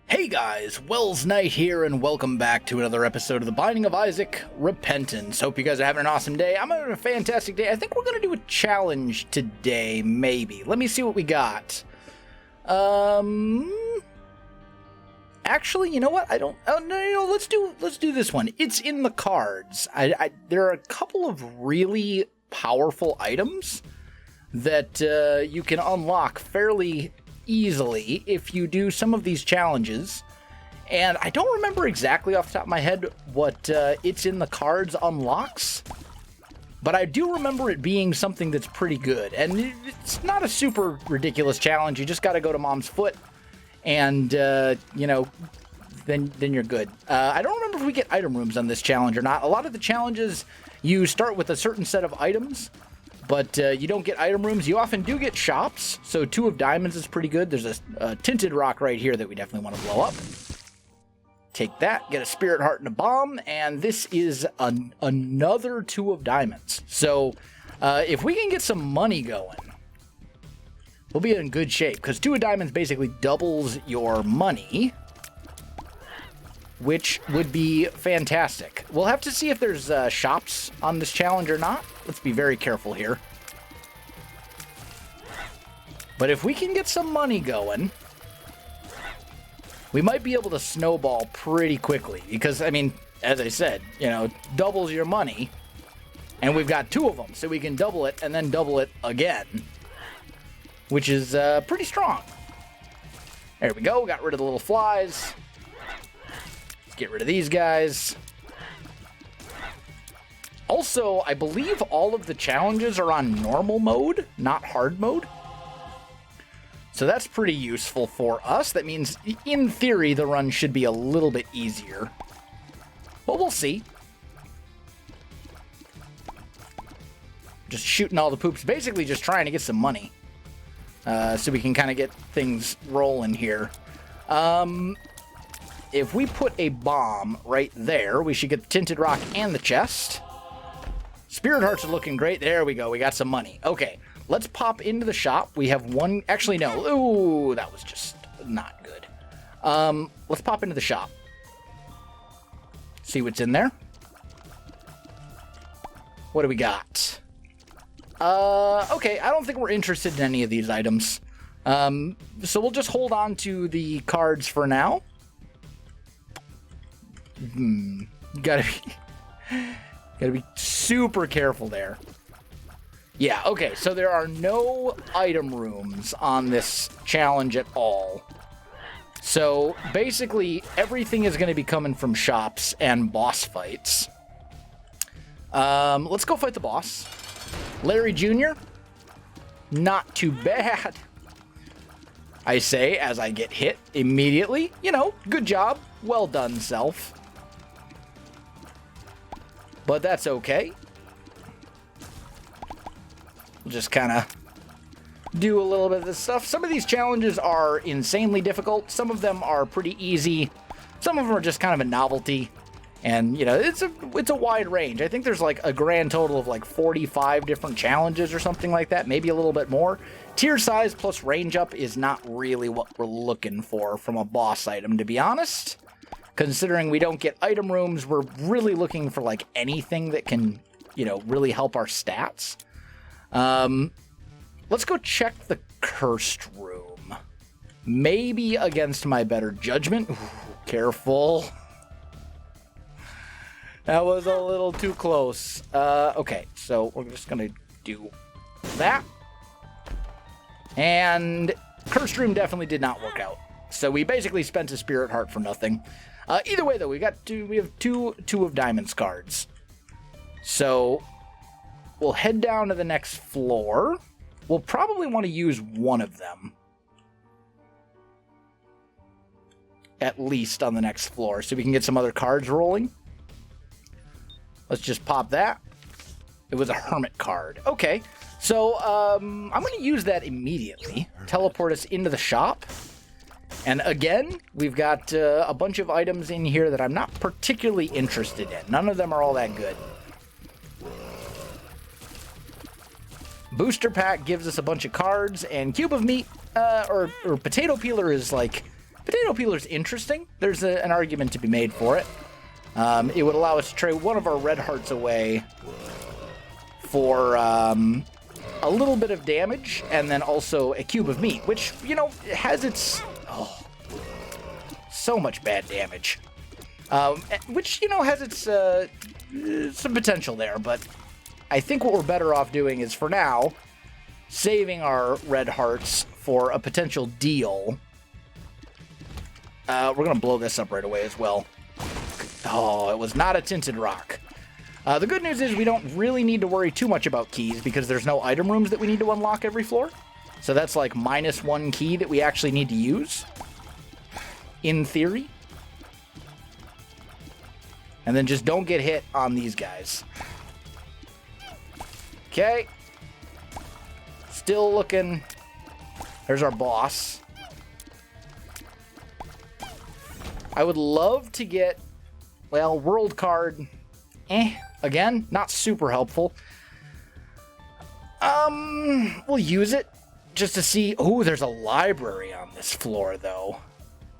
Hey guys, Welsknight here, and welcome back to another episode of The Binding of Isaac: Repentance. Hope you guys are having an awesome day. I'm having a fantastic day. I think we're going to do a challenge today, maybe. Let me see what we got. Actually, you know what? No, let's do this one. It's in the cards. There are a couple of really powerful items that you can unlock fairly easily if you do some of these challenges, and I don't remember exactly off the top of my head what it's in the cards unlocks, but I do remember it being something that's pretty good, and it's not a super ridiculous challenge. You just got to go to Mom's foot, and you know, then you're good. I don't remember if we get item rooms on this challenge or not. A lot of the challenges you start with a certain set of items, but you don't get item rooms. You often do get shops, so 2 of diamonds is pretty good. There's a tinted rock right here that we definitely want to blow up. Take that, get a spirit heart and a bomb, and this is another 2 of diamonds. So if we can get some money going, we'll be in good shape, because 2 of diamonds basically doubles your money, which would be fantastic. We'll have to see if there's shops on this challenge or not. Let's be very careful here. But if we can get some money going, we might be able to snowball pretty quickly. Because, I mean, as I said, you know, doubles your money. And we've got 2 of them, so we can double it and then double it again, which is pretty strong. There we go. Got rid of the little flies. Get rid of these guys. Also, I believe all of the challenges are on normal mode, not hard mode. So that's pretty useful for us. That means, in theory, the run should be a little bit easier. But we'll see. Just shooting all the poops. Basically just trying to get some money. So we can kind of get things rolling here. If we put a bomb right there, we should get the tinted rock and the chest. Spirit hearts are looking great. There we go. We got some money. Okay, let's pop into the shop. We have one... Actually, no. Ooh, that was just not good. Let's pop into the shop. See what's in there. What do we got? Okay, I don't think we're interested in any of these items. So we'll just hold on to the cards for now. Gotta be super careful there. Yeah, okay, so there are no item rooms on this challenge at all. So basically everything is going to be coming from shops and boss fights. Let's go fight the boss. Larry Jr. Not too bad, I say, as I get hit immediately. You know, good job. Well done, self. But that's okay. We'll just kind of do a little bit of this stuff. Some of these challenges are insanely difficult. Some of them are pretty easy. Some of them are just kind of a novelty. And, you know, it's a wide range. I think there's like a grand total of like 45 different challenges or something like that. Maybe a little bit more. Tier size plus range up is not really what we're looking for from a boss item, to be honest. Considering we don't get item rooms, we're really looking for, like, anything that can, you know, really help our stats. Let's go check the cursed room. Maybe against my better judgment. Ooh, careful. That was a little too close. Okay, so we're just going to do that. And cursed room definitely did not work out. So we basically spent a spirit heart for nothing. Either way, though, we have two of diamonds cards. So we'll head down to the next floor. We'll probably want to use one of them. At least on the next floor, so we can get some other cards rolling. Let's just pop that. It was a hermit card. Okay, so I'm going to use that immediately. Teleport us into the shop. And again, we've got a bunch of items in here that I'm not particularly interested in. None of them are all that good. Booster pack gives us a bunch of cards, and cube of meat, or potato peeler is like potato peeler is interesting. There's an argument to be made for it. It would allow us to trade one of our red hearts away for a little bit of damage, and then also a cube of meat, which, you know, has its... Oh, so much bad damage. Which, you know, has its some potential there, but I think what we're better off doing is, for now, saving our red hearts for a potential deal. We're going to blow this up right away as well. Oh, it was not a tinted rock. The good news is we don't really need to worry too much about keys because there's no item rooms that we need to unlock every floor. So that's like -1 key that we actually need to use, in theory. And then just don't get hit on these guys. Okay. Still looking. There's our boss. I would love to get, well, world card. Again, not super helpful. We'll use it just to see. Oh, there's a library on this floor, though.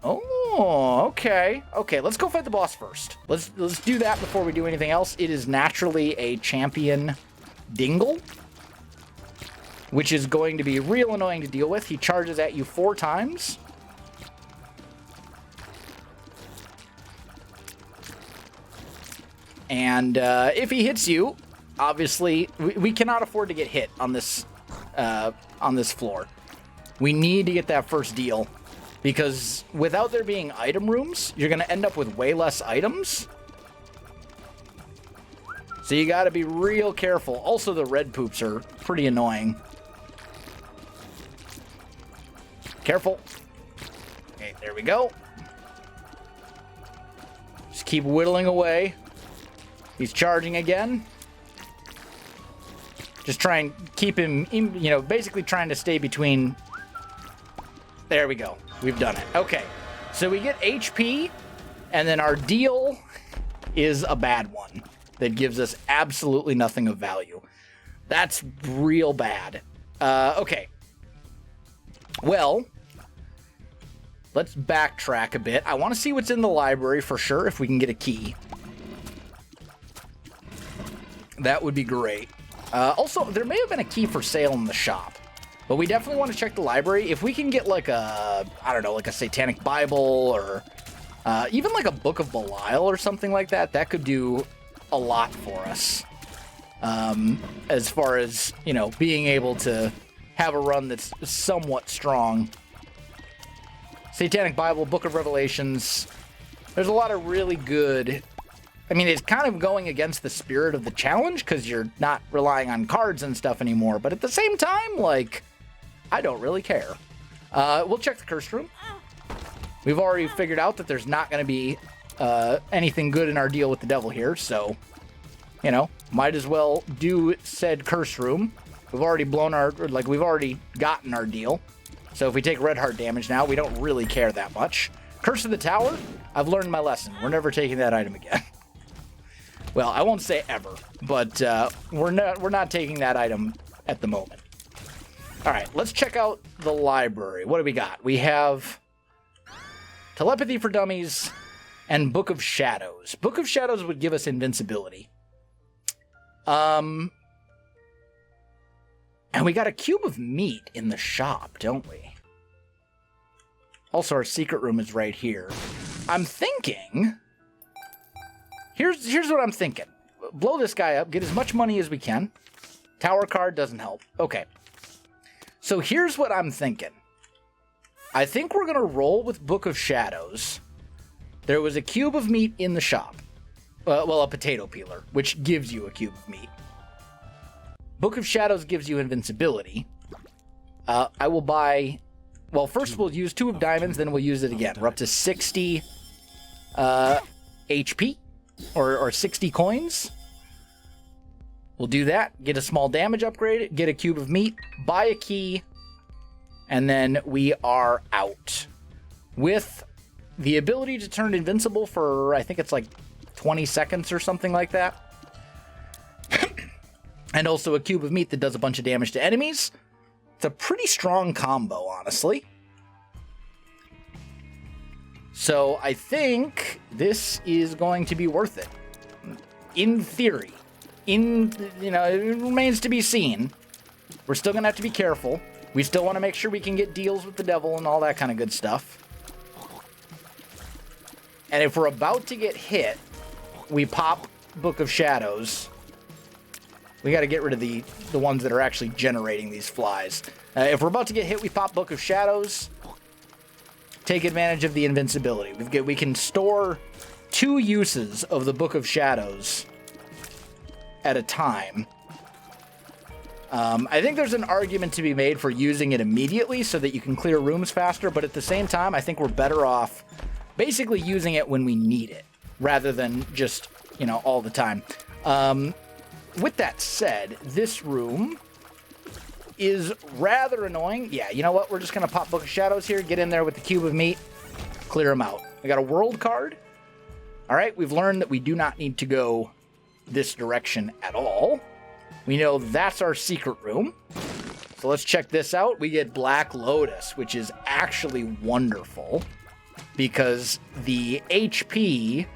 Oh, okay. Okay, let's go fight the boss first. Let's do that before we do anything else. It is naturally a champion dingle, which is going to be real annoying to deal with. He charges at you 4 times. And if he hits you, obviously, we cannot afford to get hit on this floor. We need to get that first deal, because without there being item rooms, you're going to end up with way less items. So you got to be real careful. Also, the red poops are pretty annoying. Careful. Okay, there we go. Just keep whittling away. He's charging again. Just try and keep him, you know, basically trying to stay between. There we go. We've done it. Okay. So we get HP, and then our deal is a bad one that gives us absolutely nothing of value. That's real bad. Okay. Well, let's backtrack a bit. I want to see what's in the library for sure, if we can get a key. That would be great. Also, there may have been a key for sale in the shop, but we definitely want to check the library. If we can get like a, I don't know, like a satanic Bible, or even like a Book of Belial or something like that, that could do a lot for us. As far as, you know, being able to have a run that's somewhat strong. Satanic Bible, Book of Revelations. There's a lot of really good... I mean, it's kind of going against the spirit of the challenge because you're not relying on cards and stuff anymore. But at the same time, like, I don't really care. We'll check the cursed room. We've already figured out that there's not going to be anything good in our deal with the devil here. So, you know, might as well do said cursed room. We've already blown our, like, we've already gotten our deal. So if we take red heart damage now, we don't really care that much. Curse of the Tower, I've learned my lesson. We're never taking that item again. Well, I won't say ever, but we're not taking that item at the moment. All right, let's check out the library. What do we got? We have Telepathy for Dummies and Book of Shadows. Book of Shadows would give us invincibility. And we got a cube of meat in the shop, don't we? Also, our secret room is right here. I'm thinking... Here's what I'm thinking. Blow this guy up, get as much money as we can. Tower card doesn't help. Okay. So here's what I'm thinking. I think we're going to roll with Book of Shadows. There was a cube of meat in the shop. Well, a potato peeler, which gives you a cube of meat. Book of Shadows gives you invincibility. I will buy... Well, first we'll use 2 of diamonds, then we'll use it again. We're up to 60 HP. Or 60 coins. We'll do that. Get a small damage upgrade. Get a cube of meat. Buy a key. And then we are out. With the ability to turn invincible for, I think it's like 20 seconds or something like that. And also a cube of meat that does a bunch of damage to enemies. It's a pretty strong combo, honestly. So I think this is going to be worth it. In theory. It remains to be seen. We're still going to have to be careful. We still want to make sure we can get deals with the devil and all that kind of good stuff. And if we're about to get hit, we pop Book of Shadows. We got to get rid of the ones that are actually generating these flies. If we're about to get hit, we pop Book of Shadows. Take advantage of the invincibility. We can store 2 uses of the Book of Shadows at a time. I think there's an argument to be made for using it immediately so that you can clear rooms faster, but at the same time, I think we're better off basically using it when we need it, rather than just, all the time. With that said, this room is rather annoying. Yeah, you know what? We're just going to pop Book of Shadows here, get in there with the cube of meat, clear them out. We got a world card. All right, we've learned that we do not need to go this direction at all. We know that's our secret room. So let's check this out. We get Black Lotus, which is actually wonderful because the HP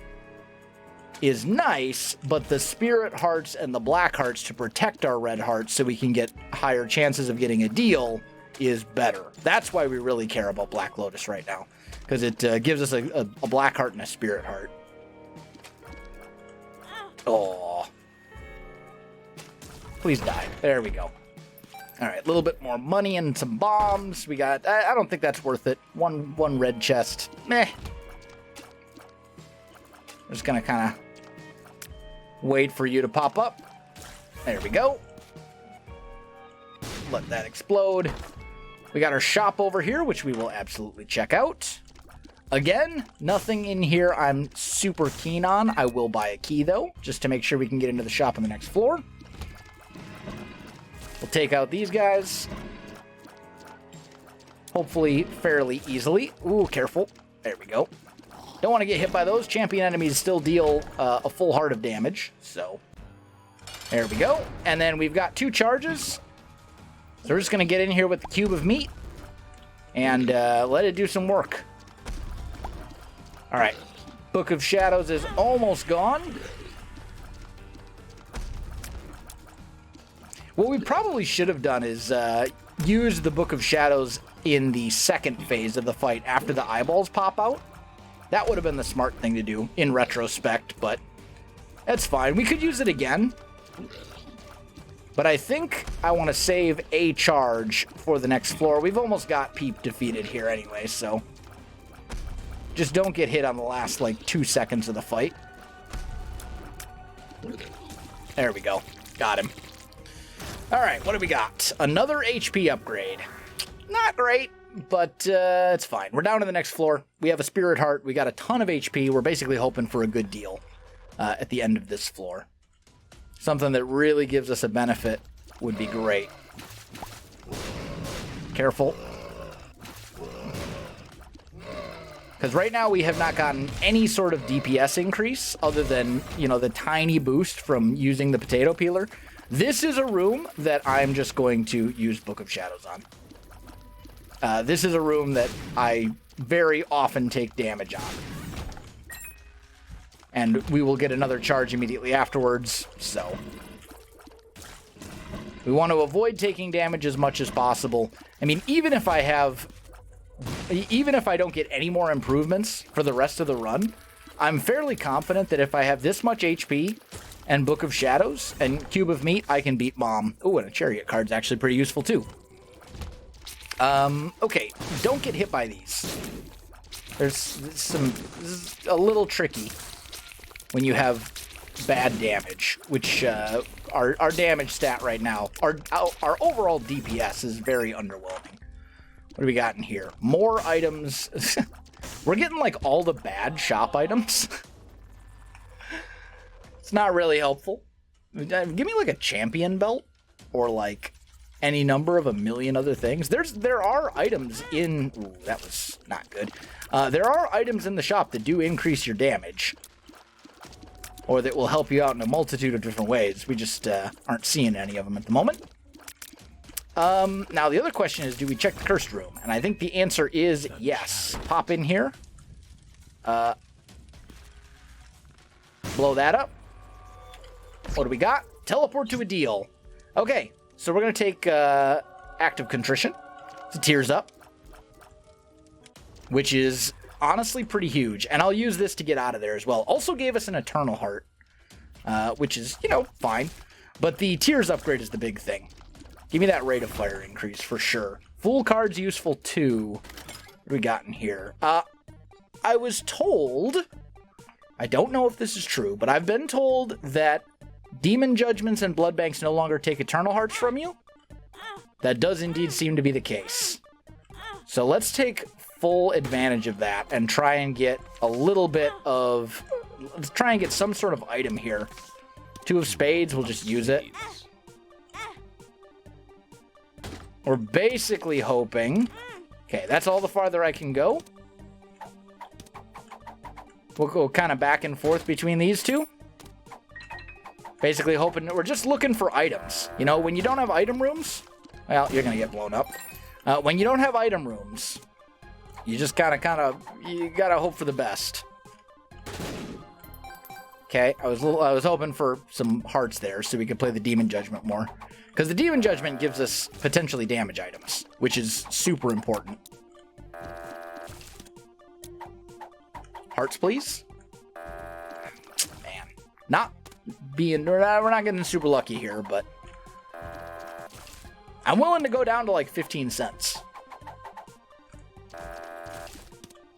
is nice, but the spirit hearts and the black hearts to protect our red hearts so we can get higher chances of getting a deal is better. That's why we really care about Black Lotus right now, because it gives us a black heart and a spirit heart. Oh. Please die. There we go. All right, a little bit more money and some bombs. We got, I don't think that's worth it. One red chest. Meh. I'm just going to kind of wait for you to pop up. There we go. Let that explode. We got our shop over here, which we will absolutely check out. Again, nothing in here I'm super keen on. I will buy a key, though, just to make sure we can get into the shop on the next floor. We'll take out these guys. Hopefully fairly easily. Ooh, careful. There we go. Don't want to get hit by those. Champion enemies still deal a full heart of damage. So, there we go. And then we've got 2 charges. So we're just going to get in here with the cube of meat and let it do some work. All right. Book of Shadows is almost gone. What we probably should have done is use the Book of Shadows in the second phase of the fight after the eyeballs pop out. That would have been the smart thing to do in retrospect, but that's fine. We could use it again. But I think I want to save a charge for the next floor. We've almost got Peep defeated here anyway, so just don't get hit on the last, 2 seconds of the fight. There we go. Got him. All right, what do we got? Another HP upgrade. Not great, but it's fine. We're down to the next floor. We have a Spirit Heart. We got a ton of HP. We're basically hoping for a good deal at the end of this floor. Something that really gives us a benefit would be great. Careful. Because right now we have not gotten any sort of DPS increase other than, the tiny boost from using the potato peeler. This is a room that I'm just going to use Book of Shadows on. This is a room that I very often take damage on. And we will get another charge immediately afterwards, so we want to avoid taking damage as much as possible. I mean, even if I don't get any more improvements for the rest of the run, I'm fairly confident that if I have this much HP and Book of Shadows and Cube of Meat, I can beat Mom. Oh, and a Chariot card's actually pretty useful too. Okay, don't get hit by these. This is a little tricky when you have bad damage, which our damage stat right now, our overall DPS is very underwhelming. What do we got in here? More items. We're getting all the bad shop items. It's not really helpful. Give me a champion belt or any number of a million other things. There are items in... Ooh, that was not good. There are items in the shop that do increase your damage, or that will help you out in a multitude of different ways. We just aren't seeing any of them at the moment. Now, the other question is, do we check the cursed room? And I think the answer is yes. Pop in here. Blow that up. What do we got? Teleport to a deal. Okay, so we're going to take Act of Contrition to Tears Up, which is honestly pretty huge. And I'll use this to get out of there as well. Also gave us an Eternal Heart, which is, you know, fine. But the Tears upgrade is the big thing. Give me that rate of fire increase for sure. Fool card's useful too. What do we got in here? I was told, I don't know if this is true, but I've been told that Demon Judgments and Blood Banks no longer take Eternal Hearts from you. That does indeed seem to be the case. So let's take full advantage of that and try and get a little bit of... Let's try and get some sort of item here. Two of Spades, we'll just use it. We're basically hoping... Okay, that's all the farther I can go. We'll go kind of back and forth between these two. Basically hoping... We're just looking for items. You know, when you don't have item rooms... Well, you're going to get blown up. When you don't have item rooms, you just you got to hope for the best. Okay, I was hoping for some hearts there so we could play the Demon Judgment more. Because the Demon Judgment gives us potentially damage items, which is super important. Hearts, please. Man, we're not getting super lucky here, but I'm willing to go down to like 15 cents.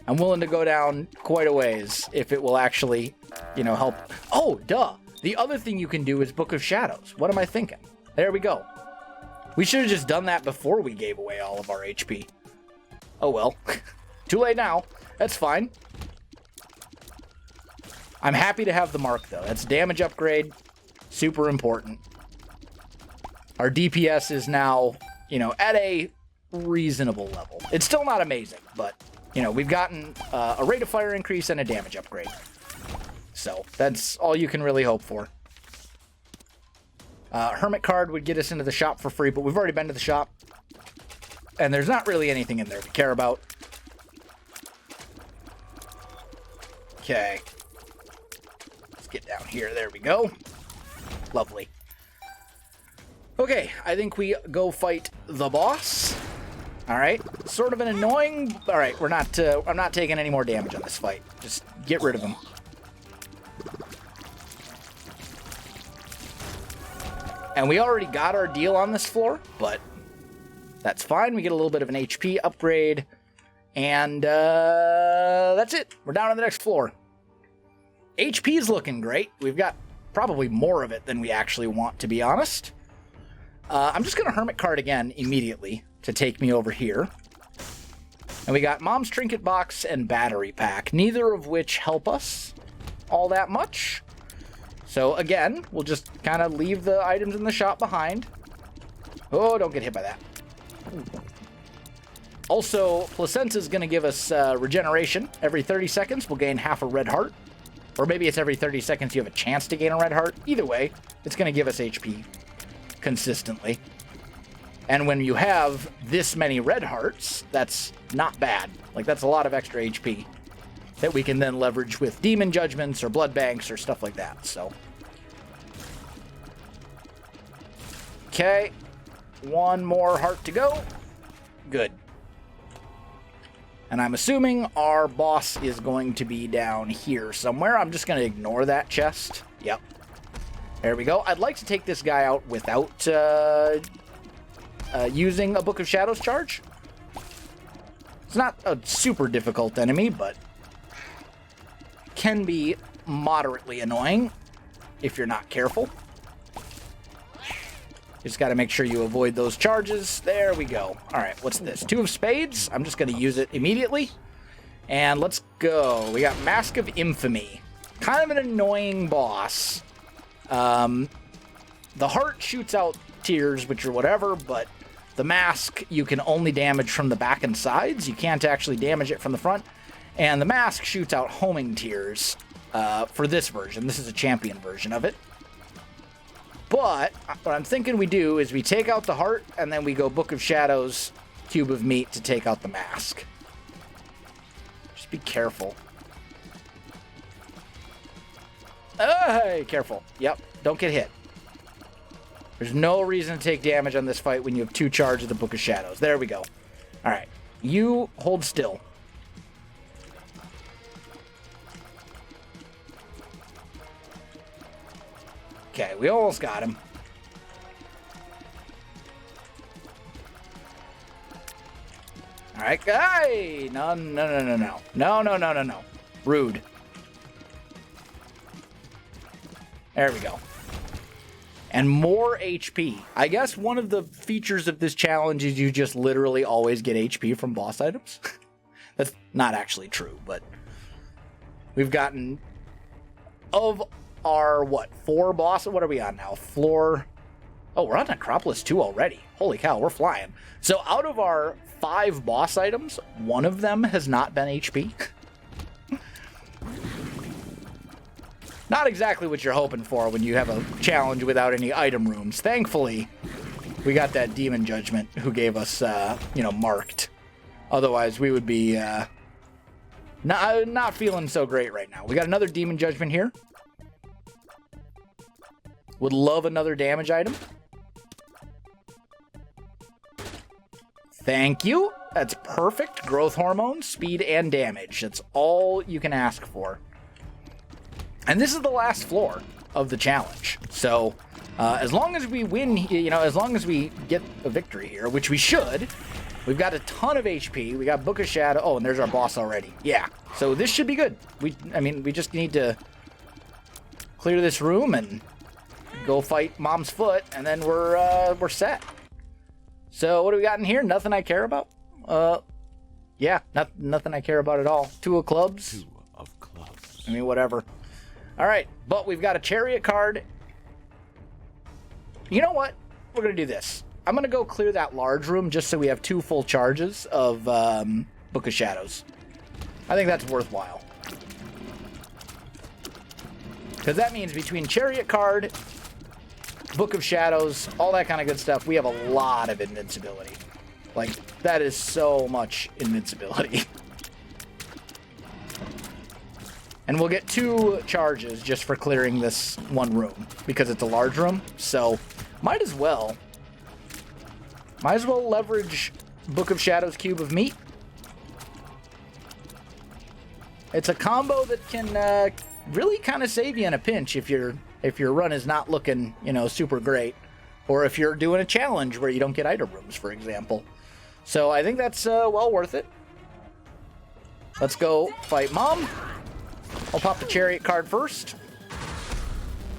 I'm willing to go down quite a ways if it will actually, you know, help. Oh, duh. The other thing you can do is Book of Shadows. What am I thinking? There we go. We should have just done that before we gave away all of our HP. Oh well. Too late now. That's fine. I'm happy to have the mark, though. That's damage upgrade. Super important. Our DPS is now, you know, at a reasonable level. It's still not amazing, but, you know, we've gotten a rate of fire increase and a damage upgrade. So that's all you can really hope for. Hermit card would get us into the shop for free, but we've already been to the shop. And there's not really anything in there we care about. Okay. Let's get down here. There we go. Lovely. Okay, I think we go fight the boss. All right, sort of an annoying... All right, I'm not taking any more damage on this fight. Just get rid of him. And we already got our deal on this floor, but that's fine. We get a little bit of an HP upgrade. And that's it. We're down on the next floor. HP's looking great. We've got probably more of it than we actually want, to be honest. I'm just going to Hermit card again immediately to take me over here. And we got Mom's Trinket Box and Battery Pack, neither of which help us all that much. So again, we'll just kind of leave the items in the shop behind. Oh, don't get hit by that. Also, Placenta's going to give us regeneration. Every 30 seconds, we'll gain half a red heart. Or maybe it's every 30 seconds you have a chance to gain a red heart. Either way, it's going to give us HP consistently. And when you have this many red hearts, that's not bad. Like, that's a lot of extra HP that we can then leverage with Demon Judgments or Blood Banks or stuff like that, so. Okay. One more heart to go. Good. And I'm assuming our boss is going to be down here somewhere. I'm just going to ignore that chest. Yep. There we go. I'd like to take this guy out without using a Book of Shadows charge. It's not a super difficult enemy, but can be moderately annoying if you're not careful. Just got to make sure you avoid those charges. There we go. All right, what's this? Two of Spades. I'm just going to use it immediately. And let's go. We got Mask of Infamy. Kind of an annoying boss. The heart shoots out tears, which are whatever, but the mask you can only damage from the back and sides. You can't actually damage it from the front. And the mask shoots out homing tears for this version. This is a champion version of it. But what I'm thinking we do is we take out the heart, and then we go Book of Shadows, Cube of Meat to take out the mask. Just be careful. Hey, careful. Yep, don't get hit. There's no reason to take damage on this fight when you have 2 charges of the Book of Shadows. There we go. All right, you hold still. Okay, we almost got him. All right, hey! No. No. Rude. There we go. And more HP. I guess one of the features of this challenge is you just literally always get HP from boss items. That's not actually true, but we've gotten of our, 4 bosses? What are we on now? Floor... Oh, we're on Necropolis 2 already. Holy cow, we're flying. So out of our 5 boss items, one of them has not been HP. Not exactly what you're hoping for when you have a challenge without any item rooms. Thankfully, we got that Demon Judgment who gave us, marked. Otherwise, we would be not feeling so great right now. We got another Demon Judgment here. Would love another damage item. Thank you. That's perfect. Growth hormone, speed, and damage. That's all you can ask for. And this is the last floor of the challenge. So, as long as we win, as long as we get a victory here, which we should, we've got a ton of HP. We got Book of Shadow. Oh, and there's our boss already. Yeah. So this should be good. We just need to clear this room and go fight Mom's foot, and then we're set. So what do we got in here? Nothing I care about. Yeah, nothing I care about at all. 2 of clubs. 2 of clubs. Whatever. All right, but we've got a chariot card. You know what? We're going to do this. I'm going to go clear that large room just so we have 2 full charges of Book of Shadows. I think that's worthwhile. Because that means between chariot card, Book of Shadows, all that kind of good stuff, we have a lot of invincibility. Like, that is so much invincibility. And we'll get 2 charges just for clearing this one room, because it's a large room. So, might as well leverage Book of Shadows Cube of Meat. It's a combo that can really kind of save you in a pinch if your run is not looking, super great, or if you're doing a challenge where you don't get item rooms, for example. So I think that's well worth it. Let's go fight Mom. I'll pop the chariot card first.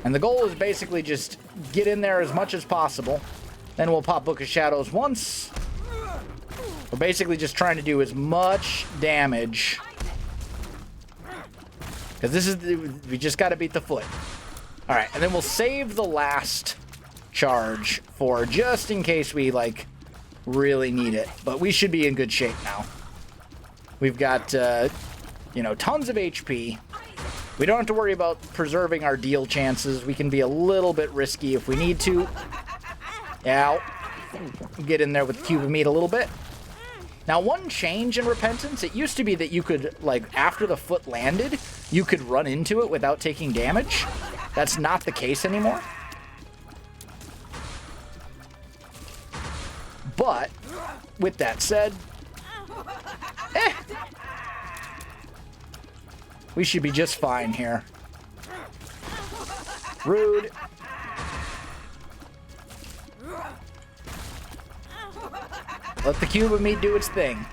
And the goal is basically just get in there as much as possible. Then we'll pop Book of Shadows once. We're basically just trying to do as much damage. Because we just got to beat the foot. All right, and then we'll save the last charge for just in case we, really need it. But we should be in good shape now. We've got, tons of HP. We don't have to worry about preserving our deal chances. We can be a little bit risky if we need to. Yeah, get in there with the Cube of Meat a little bit. Now, one change in Repentance, it used to be that you could, after the foot landed, you could run into it without taking damage. That's not the case anymore. But, with that said, we should be just fine here. Rude. Let the Cube of Meat do its thing.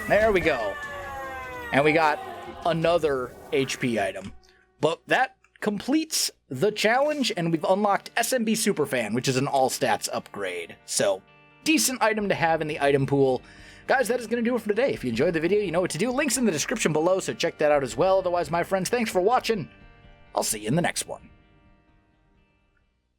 There we go. And we got another HP item. But that completes the challenge, and we've unlocked SMB Superfan, which is an all-stats upgrade. So, decent item to have in the item pool. Guys, that is going to do it for today. If you enjoyed the video, you know what to do. Links in the description below, so check that out as well. Otherwise, my friends, thanks for watching. I'll see you in the next one.